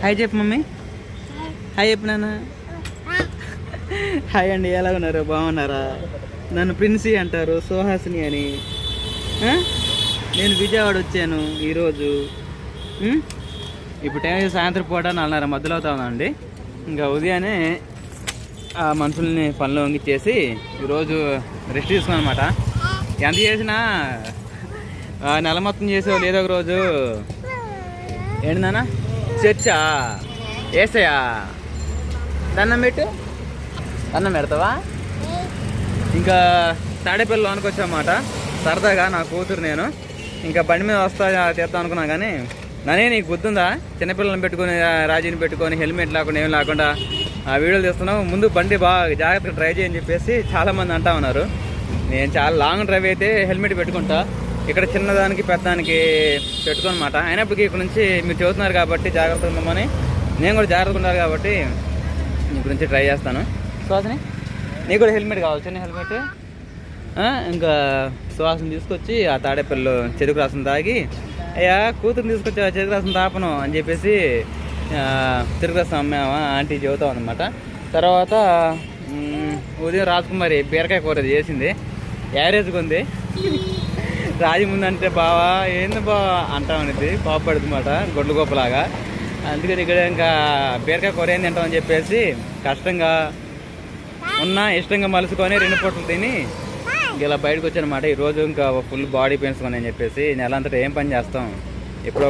Hi చెప్పు mummy. Hi చెప్పు నాన్న. హాయ్ అండి, ఎలా ఉన్నారు? బాగున్నారా? నన్ను ప్రిన్సీ అంటారు, సుహాసిని అని. నేను విజయవాడ వచ్చాను ఈరోజు. ఇప్పుడు టైం సాయంత్రం పూట 4:30 మధ్యలో అవుతా ఉందండి. ఇంకా ఉదయాన్నే ఆ మనుషుల్ని పనిలో వంగిచ్చేసి ఈరోజు రెస్ట్ తీసుకున్నాను అనమాట. ఎంత చేసినా నెల మొత్తం చేసేవాళ్ళు ఏదో ఒక రోజు ఏంటి నాన్న చర్చా వేసాయా దండం పెట్టు. దండం పెడతావా? ఇంకా తాడేపల్లి అనుకొచ్చామాట సరదాగా నా కూతురు నేను. ఇంకా బండి మీద వస్తా తీద్దాం అనుకున్నాను కానీ ననే నీకు గుర్తుందా చిన్నపిల్లలను పెట్టుకొని రాజీని పెట్టుకొని హెల్మెట్ లేకుండా ఏం లేకుండా ఆ వీడియోలు తీస్తున్నావు, ముందు బండి బాగా జాగ్రత్తగా డ్రైవ్ చేయని చెప్పేసి చాలామంది అంటా ఉన్నారు. నేను చాలా లాంగ్ డ్రైవ్ అయితే హెల్మెట్ పెట్టుకుంటా, ఇక్కడ చిన్నదానికి పెద్దదానికి పెట్టుకోనమాట. అయినప్పటికీ ఇక్కడ నుంచి మీరు చదువుతున్నారు కాబట్టి జాగ్రత్తగా ఉండమని, నేను కూడా జాగ్రత్తగా ఉండాలి కాబట్టి నీ గురించి ట్రై చేస్తాను. సుహాసిని నీకు కూడా హెల్మెట్ కావాలి, చిన్న హెల్మెట్. ఇంకా సుహాసిని తీసుకొచ్చి ఆ తాడేపల్లిలో చెరుకు రసం తాగి, అయ్యా కూతురు తీసుకొచ్చి ఆ చెరుకు రసం తాపను అని చెప్పేసి చెరుకు రసం అమ్మామా ఆంటీ చెబుతాం అనమాట. తర్వాత ఉదయం రాజకుమారి బీరకాయ కూర చేసింది, యావరేజ్గా ఉంది. రాజు ముందంటే బావా ఏంది బావా అంటామనేది కోపడుతుంది అన్నమాట, గొడ్లు గొప్పలాగా. అందుకని ఇక్కడ ఇంకా బీరకాయ కూర ఏంది తింటామని చెప్పేసి కష్టంగా ఇష్టంగా మలుసుకొని 2 పూటలు తిని ఇలా బయటకు వచ్చానమాట. ఈరోజు ఇంకా ఫుల్ బాడీ పెయిన్స్ అని చెప్పేసి నెలంతటా ఏం పని చేస్తాం, ఎప్పుడో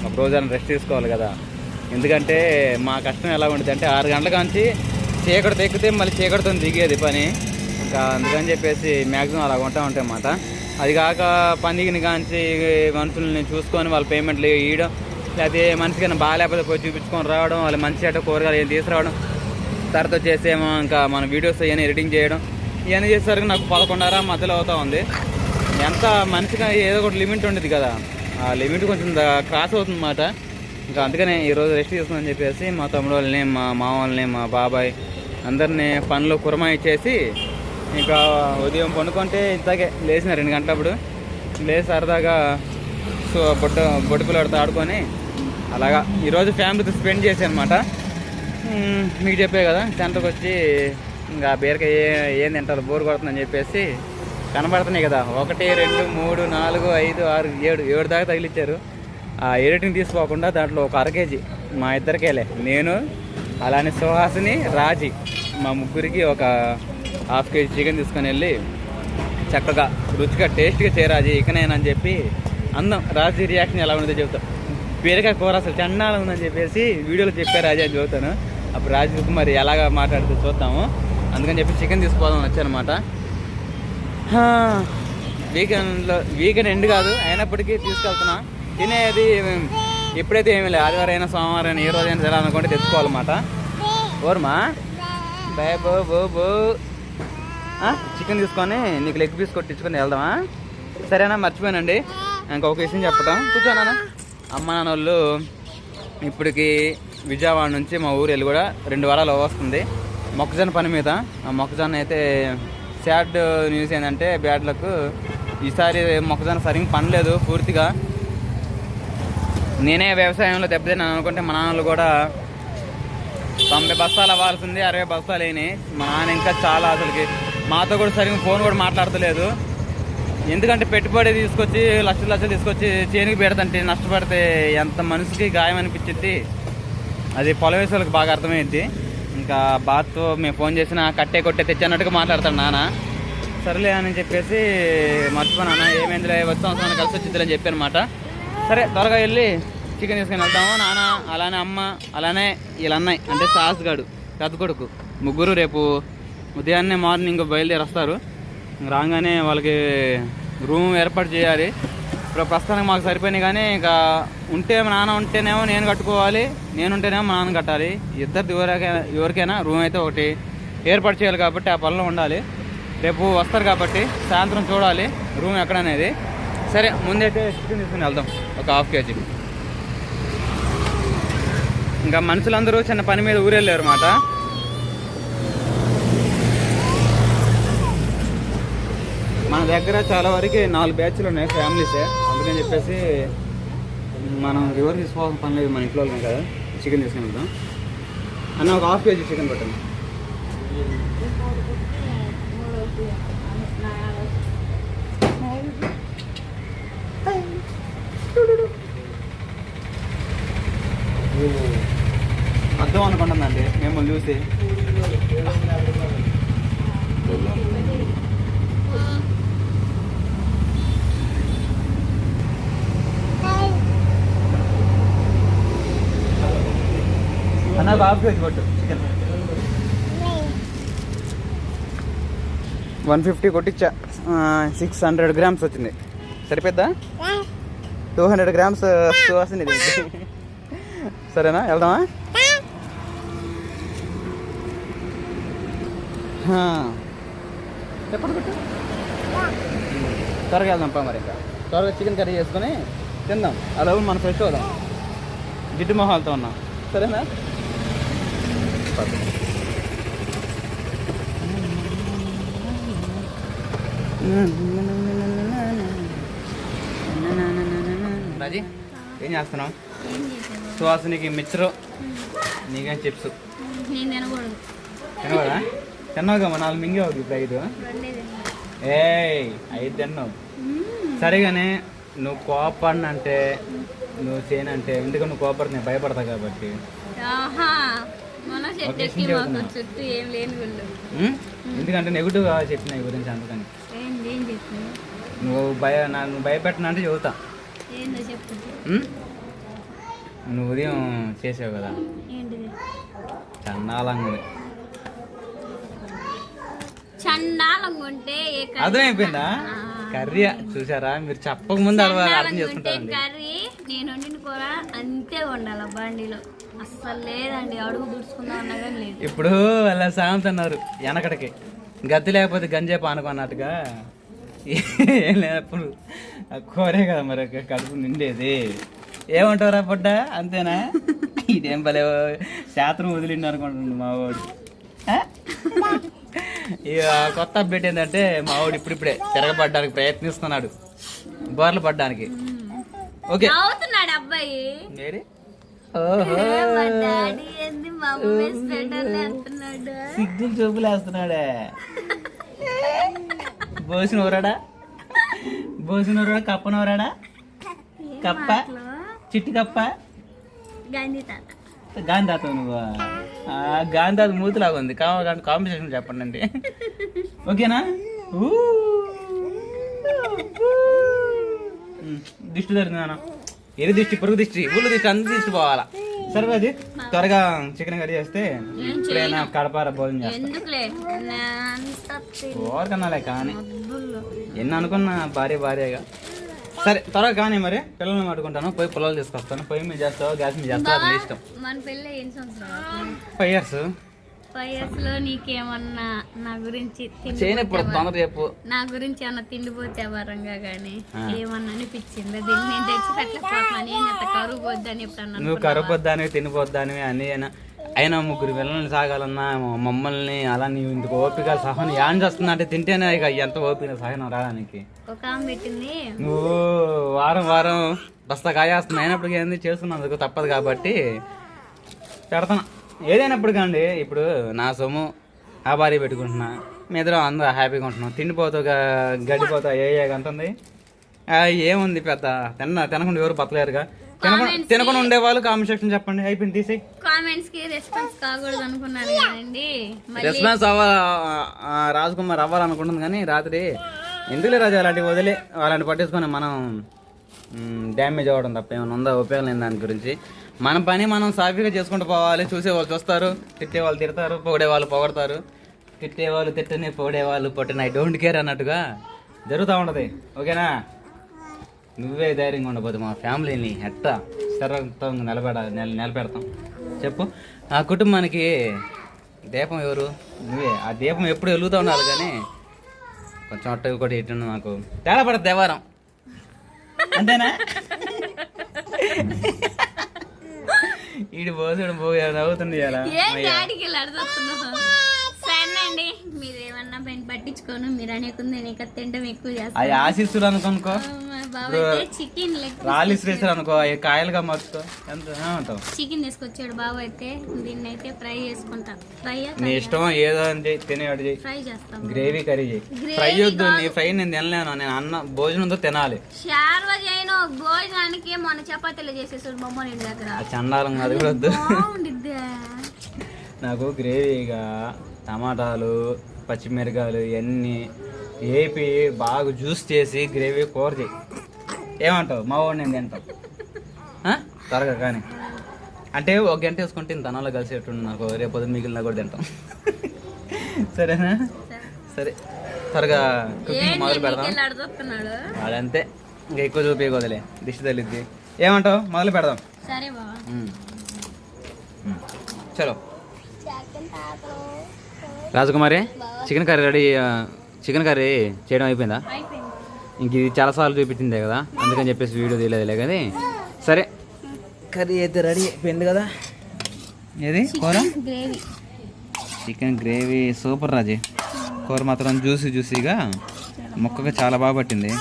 ఒక రోజు రెస్ట్ తీసుకోవాలి కదా. ఎందుకంటే మా కష్టం ఎలా ఉంటుంది అంటే 6 గంటల కాంచి చీకటి ఎక్కితే మళ్ళీ చీకటితో దిగేది పని. ఇంకా అందుకని చెప్పేసి మ్యాక్సిమం అలా ఉంటా ఉంటాయి అన్నమాట. అది కాక పందిగిని కాంచి మనుషుల్ని చూసుకొని వాళ్ళ పేమెంట్లు ఇవ్వడం, లేకపోతే మనిషికైనా బాగాలేకపోతే పోయి చూపించుకొని రావడం, వాళ్ళు మంచి చెట్ట కూరగాయలు ఏం తీసుకురావడం, తర్వాత వచ్చేసేమో ఇంకా మన వీడియోస్ అవన్నీ ఎడిటింగ్ చేయడం, ఇవన్నీ చేసేసరికి నాకు 11:30 మధ్యలో అవుతా ఉంది. ఎంత మనిషిగా ఏదో ఒకటి లిమిట్ ఉండేది కదా, ఆ లిమిట్ కొంచెం క్రాస్ అవుతుంది అన్నమాట. ఇంకా అందుకనే ఈరోజు రెస్ట్ తీసుకుందని చెప్పేసి మా తమ్ముడు వాళ్ళని, మా మామ వాళ్ళని, మా బాబాయ్ అందరినీ పనులు కురమా ఇచ్చేసి ఇంకా ఉదయం పండుకుంటే ఇంతకే లేచిన 2 గంటలప్పుడు లేచి సరదాగా బొట్టు పిల్లడితో ఆడుకొని అలాగా ఈరోజు ఫ్యామిలీతో స్పెండ్ చేశాను అనమాట. మీకు చెప్పే కదా సెంటర్కి వచ్చి ఇంకా బీరకాయ ఏం తింటారు బోర్ కొడుతుందని చెప్పేసి కనబడుతున్నాయి కదా, 1 2 3 4 5 6 7 దాకా తగిలిచ్చారు. ఆ ఎడిటింగ్ తీసుకోకుండా దాంట్లో ఒక 1/2 kg మా ఇద్దరికేలే, నేను అలానే సుహాసిని రాజీ మా ముగ్గురికి ఒక 1/2 kg చికెన్ తీసుకొని వెళ్ళి చక్కగా రుచిగా టేస్ట్గా చేయరాజీ ఇకనేనని చెప్పి అందం. రాజీ రియాక్షన్ ఎలా ఉందో చెబుతాం. బీరకాయ కూర అసలు చండాలం ఉందని చెప్పేసి వీడియోలో చెప్పారు రాజీ అని చెబుతాను. అప్పుడు రాజీ మరి ఎలాగా మాట్లాడుతూ చూద్దాము. అందుకని చెప్పి చికెన్ తీసుకోవాలని వచ్చానమాట. వీకెండ్ ఎండ్ కాదు అయినప్పటికీ తీసుకెళ్తున్నా. తినేది ఎప్పుడైతే ఏమీ లేదు, ఆదివారం అయినా సోమవారం అయినా ఏ రోజైనా సరే అనుకుంటే తెచ్చుకోవాలన్నమాట. ఓర్మా బాబో చికెన్ తీసుకొని నీకు లెగ్ పీస్ కొట్టించుకొని వెళ్దామా? సరేనా? మర్చిపోయానండి ఇంకొక విషయం చెప్పటం. కూర్చోనా, అమ్మ నాన్న వాళ్ళు ఇప్పటికి విజయవాడ నుంచి మా ఊరు వెళ్ళి కూడా 2 వారాలు వస్తుంది మొక్కజొన్న పని మీద. ఆ మొక్కజొన్న అయితే సాడ్ న్యూస్ ఏంటంటే బ్యాడ్ లక్, ఈసారి మొక్కజొన్న సరిగ్గా పండలేదు పూర్తిగా. నేనే వ్యవసాయంలో దెబ్బతిన్నాను అనుకుంటే మా నాన్నలు కూడా 90 బస్తాలు అవ్వాల్సింది 60 బస్తాలు అయినాయి. మా నాన్న ఇంకా చాలా అసలుకి మాతో కూడా సరిగ్గా ఫోన్ కూడా మాట్లాడతలేదు. ఎందుకంటే పెట్టుబడి తీసుకొచ్చి లక్షలు తీసుకొచ్చి చేనుకి పెడతంటే నష్టపడితే ఎంత మనసుకి గాయం అనిపించింది. అది పొలం వేసేవాళ్ళకి బాగా అర్థమైంది. ఇంకా బాత్తో మేము ఫోన్ చేసిన కట్టే కొట్టే తెచ్చన్నట్టుగా మాట్లాడతాడు నాన్న. సరేలే అని చెప్పేసి మర్చిపోయినా, ఏమైందిలే వచ్చే సంవత్సరాన్ని కలిసి వచ్చిందిలే అని చెప్పాను అనమాట. సరే త్వరగా వెళ్ళి చికెన్ తీసుకొని వెళ్తాము. నాన్న అలానే అమ్మ అలానే వీళ్ళ అన్నయ్య అంటే సాస్ గాడు పెద్ద కొడుకు ముగ్గురు రేపు ఉదయాన్నే మార్నింగ్ బయలుదేరి వస్తారు. రాగానే వాళ్ళకి రూమ్ ఏర్పాటు చేయాలి. ఇప్పుడు ప్రస్తుతానికి మాకు సరిపోయినాయి కానీ ఇంకా ఉంటే మా నాన్న ఉంటేనేమో నేను కట్టుకోవాలి, నేను ఉంటేనేమో మా నాన్న కట్టాలి. ఇద్దరు ఎవరికైనా రూమ్ అయితే ఒకటి ఏర్పాటు చేయాలి కాబట్టి ఆ పనిలో ఉండాలి. రేపు వస్తారు కాబట్టి సాయంత్రం చూడాలి రూమ్ ఎక్కడనేది. సరే ముందైతే చికెన్ తీసుకుని వెళ్దాం ఒక 1/2 kg. ఇంకా మనుషులందరూ చిన్న పని మీద ఊరెళ్ళారు అన్నమాట. మన దగ్గర చాలా వరకు 4 బ్యాచ్లు ఉన్నాయి ఫ్యామిలీసే. అందుకని చెప్పేసి మనం రివర్ తీసుకోవాల్సిన పని లేదు, మన ఇంట్లోనే కదా. చికెన్ తీసుకుని వెళ్దాం. అన్న ఒక హాఫ్ కేజీ చికెన్ పెట్టండి. అర్థం అనుకుంటుందండి మిమ్మల్ని చూసి. అన్న హాఫ్ కేజీ కొట్టు చికెన్. 150 కొట్టించా. 600 గ్రామ్స్ వచ్చింది. సరిపోద్దా? 200 గ్రామ్స్ వస్తుంది ఇది. సరేనా, వెళ్దామా? ఎప్పుడు కొట్టు, త్వరగా వెళ్దాం పా. మరి ఇంకా త్వరగా చికెన్ కర్రీ చేసుకొని తిందాం. అలా మనం ఫ్రెష్ అవుదాం. జిడ్డు మొహాలతో ఉన్నాం. సరేనా? రాజీ ఏం చేస్తున్నావు? సువాసనకి మిక్చరు, నీకేం చిప్స్. తినకూడదా? తిన్నావుగా, మా 4 మింగి అవుతుంది. ఇప్పుడు 5 తిన్నావు. సరేగానే నువ్వు కోపడినంటే, నువ్వు చేయనంటే, ఎందుకంటే నువ్వు కోపడి నేను భయపడతా కాబట్టి. ఎందుకంటే నెగిటివ్గా చెప్పిన ఈ గురించి అందుకని. నువ్వు భయపెట్టినా అంటే చెబుతా. నువ్వు ఉదయం చేసావు కదా, చండాలంగా ఉంటే అర్థమైపోయిందా? కర్రీ చూసారా? మీరు చెప్పక ముందు అర్థం చేసుకుంటారు. కర్రీ నేను వండిన కూర అంతే ఉండాలి బండిలో, అస్సలు లేదండి. అడుగు దుడుచుకుందాం అన్నా కానీ లేదు. ఇప్పుడు అలా సాగుతున్నారు వెనకడికి, గతి లేకపోతే గంజేపు అనుకున్నట్టుగా. ఏం లేనప్పుడు కూరే కదా మరి కడుపు నిండేది. ఏమంటారా పొడ్డ? అంతేనా? ఇదేం భలే శాస్త్రం వదిలిండు అనుకుంటుంది మా వాడు. ఇక కొత్త అప్డేట్ ఏంటంటే మా వాడు ఇప్పుడిప్పుడే తిరగబడ్డానికి ప్రయత్నిస్తున్నాడు, బోర్లు పడ్డానికి. ఓకే అబ్బాయి. సిగ్గులు చూపులు వేస్తున్నాడే. బోసినవరాడా, బోసినవరాడా, కప్పనవరాడా, కప్ప, చిట్టి కప్ప, గాంధీ తాత. నువ్వు గాంధీ తాత మూతిలాగా ఉంది. కాంపిటీషన్ చెప్పండి అండి. ఓకేనా? దిష్టి దొరికిందా? ఎరి దిష్టి, పురుగు దిష్టి, ఊళ్ళు దిష్టి, అంత దిష్టి పోవాలా. సరే అది త్వరగా చికెన్ కర్రీ చేస్తే ఇప్పుడైనా కడపార భోజనం చేస్తాను. ఓరకన్నాలే కానీ ఎన్ని అనుకున్నా భార్యగా. సరే త్వరగా కానీ మరి పిల్లల్ని పట్టుకుంటాను, పోయి పొలాలు తీసుకొస్తాను. పొయ్యి మీద చేస్తావు, గ్యాస్ మీద చేస్తావు, అది ఇష్టం. 5 years. 5 years లో నీకేమన్నా నా గురించి చెప్పు, నా గురించి ఏమన్నా తిండిపోతే వరంగా గానీ ఏమన్నా అనిపించింది? దీన్ని నేను తెచ్చి పెట్టలేకపోతున్నాను. కరువు పోద్దని ఎప్పుడన్నా నువ్వు కరువు పోద్దానివి, తినిపోద్దానివి అని. అయినా 3 పిల్లల్ని సాగాలన్నా మమ్మల్ని అలా నీవు ఇందుకు ఓపిక సహనం ఏం చేస్తున్నా అంటే తింటేనే ఇక ఎంత ఓపిక సహనం రావడానికి. నువ్వు వారం బస్తా కాయేస్తున్నా అయినప్పటికీ ఏంది చేస్తున్నందుకు తప్పదు కాబట్టి పెడతాను. ఏదైనప్పుడు కండి ఇప్పుడు నా సొమ్ము ఆ భార్య పెట్టుకుంటున్నా, మీ ఇద్దరం అందరూ హ్యాపీగా ఉంటున్నాం. తిండిపోతా గడ్డిపోతా అంటుంది. ఏముంది పెద్ద తినకుండా ఎవరు బతలేరుగా. తినకుండా ఉండేవాళ్ళు కామెంట్ సెక్షన్ చెప్పండి. అయిపోయింది, తీసి కామెంట్స్ కి రెస్పాన్స్ కాకూడదు అనుకున్నాను కదండి. రెస్పాన్స్ రాజ్కుమార్ అవ్వాలనుకుంటుంది కానీ రాత్రి ఎందుకులే రాజు అలాంటివి వదిలే, అలాంటి పట్టించుకొని మనం డ్యామేజ్ అవ్వడం తప్ప ఏమైనా ఉందా? ఉపయోగం లేని దాని గురించి మన పని మనం సాఫీగా చేసుకుంటూ పోవాలి. చూసేవాళ్ళు చూస్తారు, తిట్టేవాళ్ళు తిడతారు, పొగిడేవాళ్ళు పొగడతారు. తిట్టేవాళ్ళు తిట్టని, పొగిడేవాళ్ళు పొట్టిన, ఐ డోంట్ కేర్ అన్నట్టుగా జరుగుతూ ఉంటుంది. ఓకేనా? నువ్వే ధైర్యంగా ఉండబోదు మా ఫ్యామిలీని ఎట్టా స్థిరంగా నిలబెడతాం చెప్పు. ఆ కుటుంబానికి దీపం ఎవరు? నువ్వే. ఆ దీపం ఎప్పుడు వెలుగుతూ ఉండాలి కానీ కొంచెం అట్ట ఒకటి ఇటు నాకు తేడా పడదు దేవారం. అంతేనా? ఈడు పోసాడు నవ్వుతుంది. సరేనండి, మీరు ఏమన్నా పట్టించుకోను. మీరు అనేకుంది తింటాం ఎక్కువ చేస్తాను. ఆశిస్తులు అనుకో. చికెన్ రాళ్ళు ఇసిరేసారు అనుకో కాయలుగా మర్చుకో ఎంత ఏమంటావు? చికెన్ తీసుకొచ్చాడు బాబు అయితే దీన్ని అయితే ఫ్రై చేసుకుంటా. ఫ్రై నీ ఇష్టం ఏదో అని తినేవాడు చెయ్యి. ఫ్రై చేస్తాం. గ్రేవీ కర్రీ చెయ్యి. ఫ్రై వద్దు, నీ ఫ్రై నేను తినలేను. నేను అన్న భోజనంతో తినాలి. షార్వా చేయను భోజనానికి మొన్న చపాతీలు చేసేసాడు బొమ్మ నేను దగ్గర. చండాలంగా అది కూడా వద్దు. బాగుండిద్ది. నాకు గ్రేవీగా టమాటాలు పచ్చిమిరకాయలు ఇవన్నీ వేపి బాగా జ్యూస్ చేసి గ్రేవీ కూర చేయి. ఏమంటావు? మా వాడు నేను తింటాం త్వరగా. కానీ అంటే ఒక గంట వేసుకుంటే తనలో కలిసేట్టు నాకు రేపు పొద్దున్న మిగిలిన కూడా తింటాం. సరేనా? సరే త్వరగా కుకింగ్ మొదలు పెడదాం. వాడంతే ఇంకా ఎక్కువ చూపించకూడదులే, దిష్టి తగిలిద్ది. ఏమంటావు? మొదలు పెడదాం. సరే బాబా. చలో రాజకుమారి, chicken curry ready. Chicken curry చేయడం అయిపోయిందా? ఇంక ఇది చాలాసార్లు చూపించిందే కదా, అందుకని చెప్పేసి వీడియో తీయలేదులే. కానీ సరే కర్రీ అయితే రెడీ అయిపోయింది కదా. ఏది కూర? చికెన్ గ్రేవీ సూపర్ రాజీ. కూర మాత్రం జ్యూసీగా ముక్కగా చాలా బాగా పట్టింది.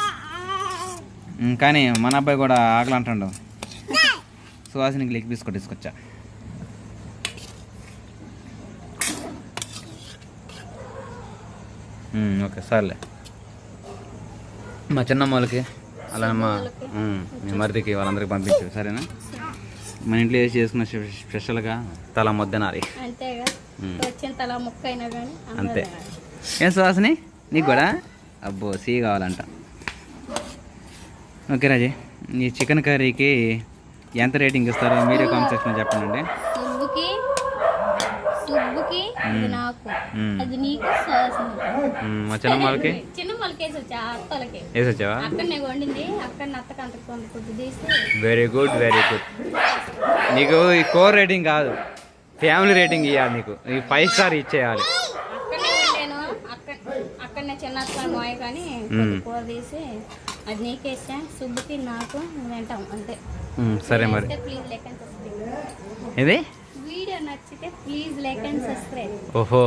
కానీ మన అబ్బాయి కూడా ఆకలి అంటాడు. సువాసినికి లెగ్ పీస్ కూడా తీసుకొచ్చా. ఓకే సర్లే. మా చిన్నమ్మ వాళ్ళకి అలా మీ మరిదికి వాళ్ళందరికీ పంపించు సరేనా? మన ఇంట్లో వేసి చేసుకున్న స్పెషల్గా తల ముద్దనాలి అంతే. ఏం సువాసిని నీకు కూడా? అబ్బో సీ కావాలంట. ఓకే రాజీ, ఈ చికెన్ కర్రీకి ఎంత రేటింగ్ ఇస్తారో మీరే కామెంట్ సెక్షన్లో చెప్పండి. మా చిన్నమ్మకి వేసొచ్చావా? Very good very good. నీకు ఈ కోర్ రేటింగ్ కాదు, ఫ్యామిలీ రేటింగ్ ఇవ్వాలి. నీకు ఈ 5 స్టార్ ఇచ్చేయాలి. అక్కడనే చిన్న మోయ కానీ కూర తీసి అది నీకేసా సుబ్బుకి నాకు వింటాం అంతే. సరే మరి. Please like and subscribe. ఇది వీడియో నచ్చితే ప్లీజ్ లైక్ అండ్ సబ్స్క్రైబ్. ఓహో